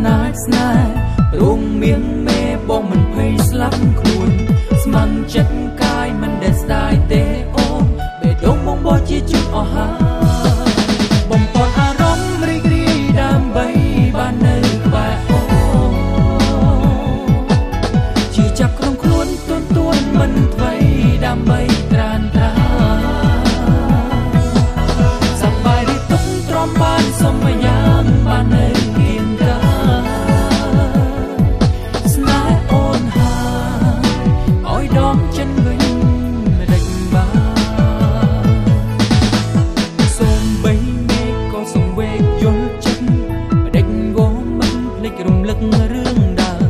ណាចស្នេហ៍រងមៀងមេបងមិនភ័យស្លាប់ខ្លួនស្មានចិត្តកាយមិនដែលស្ដាយទេអូនបេះដូងបងបោះជាជុំអស់ហើយបំពន់អារម្មណ៍រីករាយដើម្បីបាននៅក្បែរអូនជាចាប់ក្នុងខ្លួនទួនមិនថ្មីដើម្បីត្រានត្រាសប្បាយរីទុកទ្រាំបានសុំយ៉ាងបាននៅគៀងកាស្នេហ៍អូនហើយឲ្យដងចិនវិញមិនដេចបានសូមបីមេឃក៏សង្វេគយល់ចិត្តមិនដេចវងមិនភ្លេចរំលឹករឿងដើម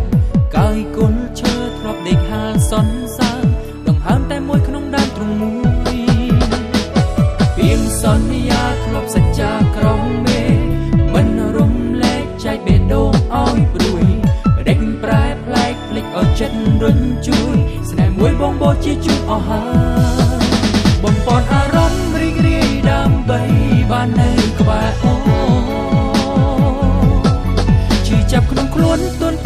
កាយគុណឈើធ្លាប់ដេកហាលសន្សើរដង្ហើមតែមួយក្នុងដើមទ្រង់មួយពីងសន្យាធ្លាប់សច្ចាក្រំមេមិនរំលែកចែកបេះដូងឲ្យព្រួយបដិញប្រែប្លែកភ្លេចឲ្យចិត្តរុញជួយស្នេហ៍មួយបងបោះជាជូនអស់ហើយបំពន់អារម្មណ៍រីករាយដើម្បីបាននៅក្បែរអូជឿចាប់ក្នុងខ្លួន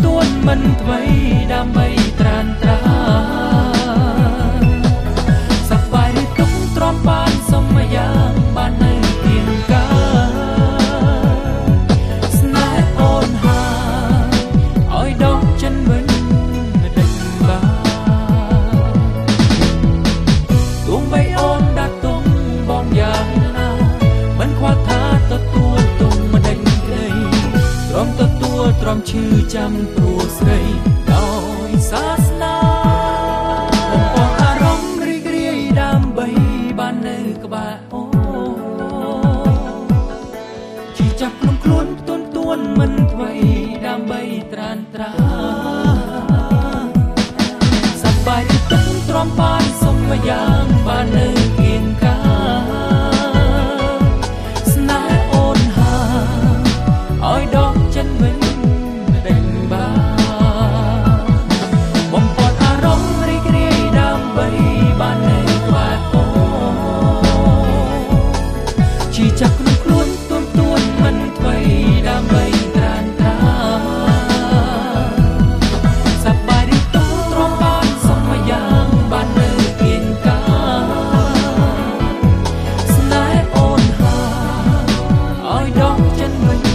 ទួនមិនថ្មីដើម្បីត្រានត្រាសប្បាយឬទុកទ្រាំបានសុំយ៉ាងបាននៅគៀងកាស្នេហ៍អូនហើយឲ្យដងចិនវិញមិនដេចបានទោះបីអូនដាក់ទុំបងយ៉ាងណាមិនខ្វល់ថាទទួលទុំមិនដេញក្តីទ្រាំទទួលទ្រាំឈឺចាំព្រោះស្រីដោយសាសនាបំពន់អារម្មណ៍រីករាយដើម្បីបាននៅក្បែរអូជីចាប់ក្នុងខ្លួនទួនមិនថ្មីដើម្បីត្រានត្រាសប្បាយឬទុកទ្រាំបានសុំយ៉ាងបាននៅគៀងកាស្នេហ៍អូនឲ្យដងចិនវិញមិនដេញបានបំពន់អារម្មណ៍រីករាយដើម្បីបាននៅក្បែរអូជីចាប់ក្នុងខ្លួនទួនមិនថ្មីដើម្បីត្រានត្រាសប្បាយរីកទុកទ្រាំបានសុំយ៉ាងបាននៅគៀងកាស្នេហ៍អូនឲ្យដងចិនវិញ